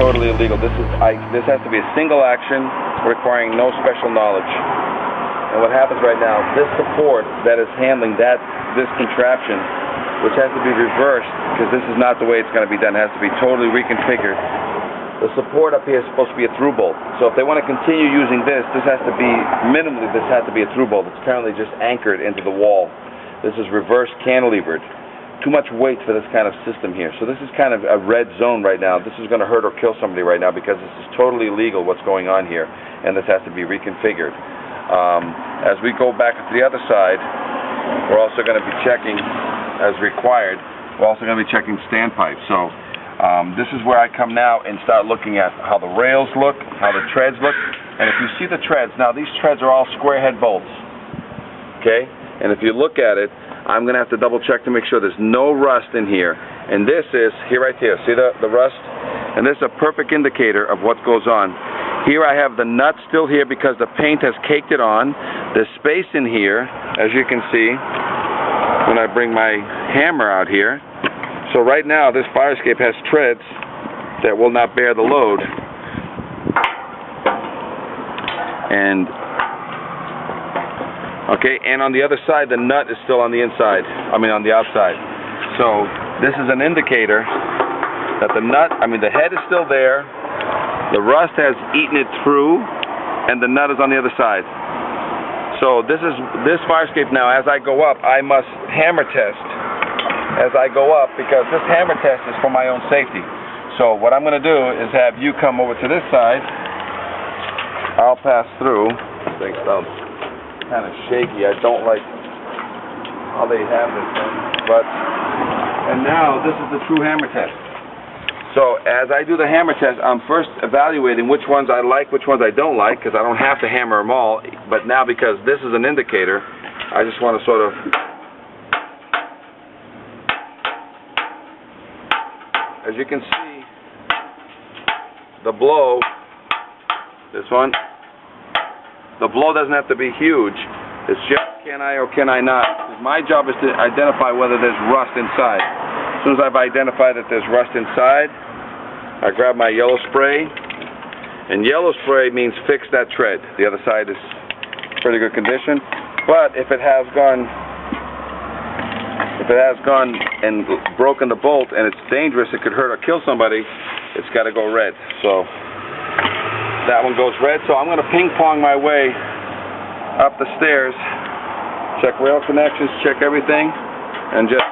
totally illegal. This has to be a single action requiring no special knowledge. And what happens right now, this support that is handling this contraption, which has to be reversed, because this is not the way it's going to be done, it has to be totally reconfigured. The support up here is supposed to be a through bolt. So if they want to continue using this has to be, minimally, this has to be a through bolt. It's currently just anchored into the wall. This is reverse cantilevered. Too much weight for this kind of system here. So this is kind of a red zone right now. This is going to hurt or kill somebody right now because this is totally illegal what's going on here, and this has to be reconfigured. As we go back to the other side, we're also going to be checking, as required, we're also going to be checking standpipes. So this is where I come now and start looking at how the rails look, how the treads look. And if you see the treads, now these treads are all square head bolts. Okay? And if you look at it, I'm going to have to double check to make sure there's no rust in here. And this is, here right here, see the rust? And this is a perfect indicator of what goes on. Here I have the nut still here because the paint has caked it on. There's space in here, as you can see, when I bring my hammer out here. So right now this fire escape has treads that will not bear the load. And okay, and on the other side the nut is still on the inside, on the outside. So this is an indicator that the head is still there, the rust has eaten it through, and the nut is on the other side. So this fire escape now, as I go up, I must hammer test as I go up, because this hammer test is for my own safety. So what I'm going to do is have you come over to this side. I'll pass through. Things sound kind of shaky. I don't like how they have this thing. And now this is the true hammer test. So as I do the hammer test, I'm first evaluating which ones I like, which ones I don't like, because I don't have to hammer them all. But now, because this is an indicator, I just want to sort of, as you can see, the blow, this one, the blow doesn't have to be huge. It's just can I or can I not. My job is to identify whether there's rust inside. As soon as I've identified that there's rust inside, I grab my yellow spray, and yellow spray means fix that tread. The other side is pretty good condition, but if it has gone and broken the bolt and it's dangerous, it could hurt or kill somebody, it's got to go red. So that one goes red. So I'm going to ping pong my way up the stairs, check rail connections, check everything, and just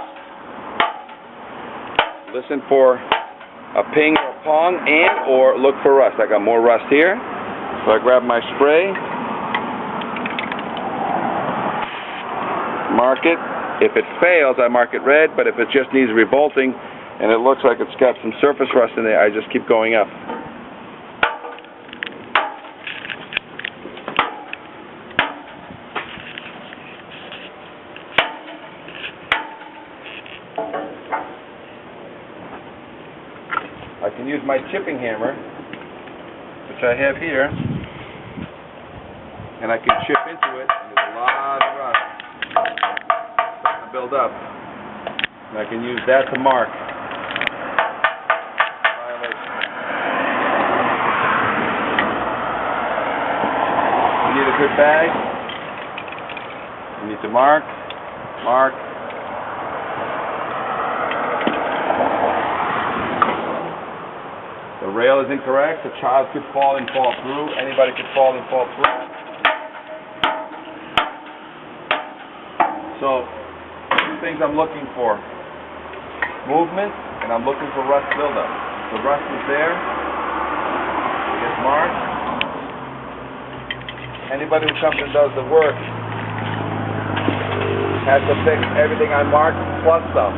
listen for a ping or pong or look for rust. I got more rust here, so I grab my spray, mark it. If it fails, I mark it red, but if it just needs rebolting and it looks like it's got some surface rust in there, I just keep going up. I can use my chipping hammer, which I have here, and I can chip into it. There's a lot of rust to build up, and I can use that to mark violation. You need a good bag. You need to mark. The rail is incorrect. The child could fall and fall through. Anybody could fall and fall through. So, two things I'm looking for. Movement, and I'm looking for rust buildup. The rust is there. It gets marked. Anybody who comes and does the work has to fix everything I marked plus some.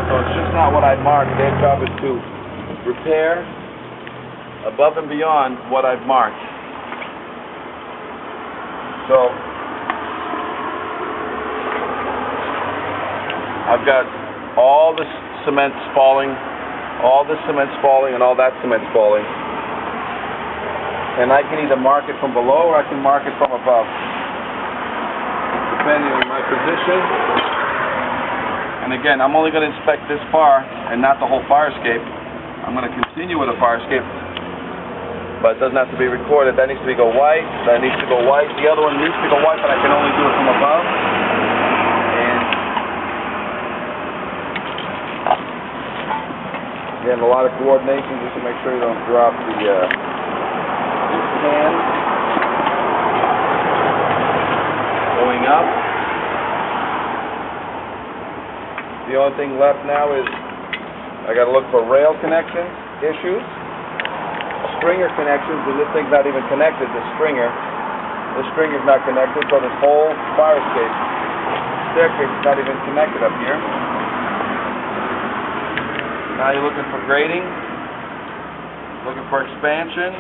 So it's just not what I marked. Their job is to repair above and beyond what I've marked. So I've got all the cement falling, all this cement's falling, and all that cement's falling. And I can either mark it from below or I can mark it from above, depending on my position. And again, I'm only going to inspect this far and not the whole fire escape. I'm going to continue with the fire escape but it doesn't have to be recorded. That needs to go white. That needs to go white. The other one needs to go white, but I can only do it from above. And again, a lot of coordination just to make sure you don't drop the pan going up. The only thing left now is I got to look for rail connection issues, stringer connections, and this thing's not even connected. The stringer's not connected, so this whole fire escape staircase is not even connected up here. Now you're looking for grading, looking for expansion.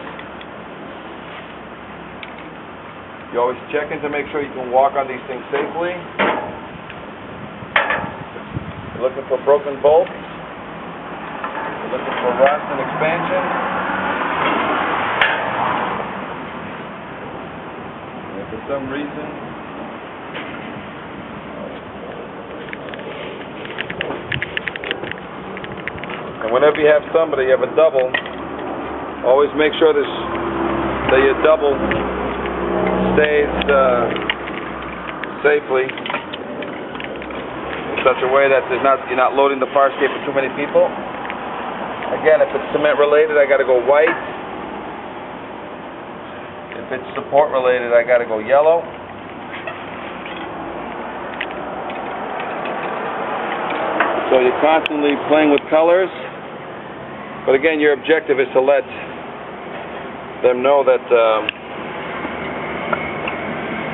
You always check in to make sure you can walk on these things safely. You're looking for broken bolts. You're looking for rust and expansion. And for some reason, and whenever you have somebody, you have a double, always make sure that your double stays safely in such a way that you're not loading the fire escape for too many people. Again, if it's cement related, I got to go white. If it's support related, I got to go yellow. So you're constantly playing with colors, but again, your objective is to let them know that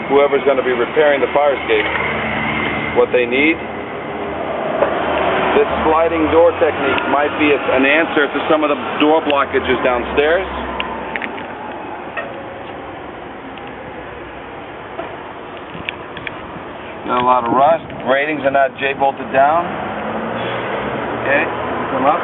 whoever's going to be repairing the fire escape, what they need. This sliding door technique might be an answer to some of the door blockages downstairs. Got a lot of rust. Gratings are not J-bolted down. Okay, come up.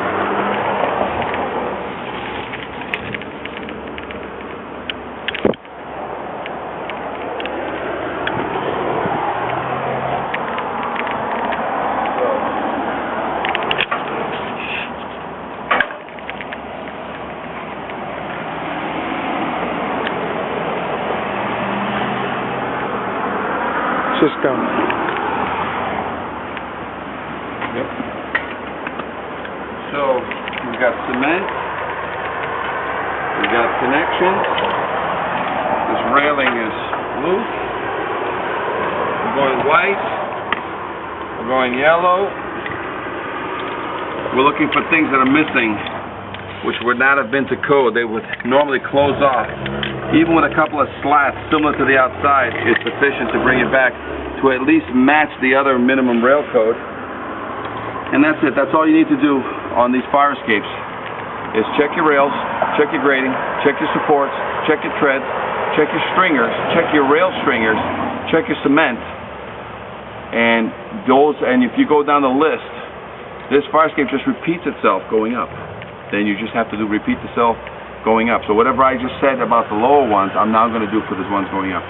Cisco. Yep. So we've got cement, we've got connections, this railing is loose, we're going white, we're going yellow, we're looking for things that are missing which would not have been to code. They would normally close off. Even with a couple of slats similar to the outside is sufficient to bring it back to at least match the other minimum rail code. And that's it. That's all you need to do on these fire escapes is check your rails, check your grading, check your supports, check your treads, check your stringers, check your rail stringers, check your cement. And if you go down the list, this fire escape just repeats itself going up. Then you just have to repeat itself going up. So whatever I just said about the lower ones, I'm now going to do for these ones going up.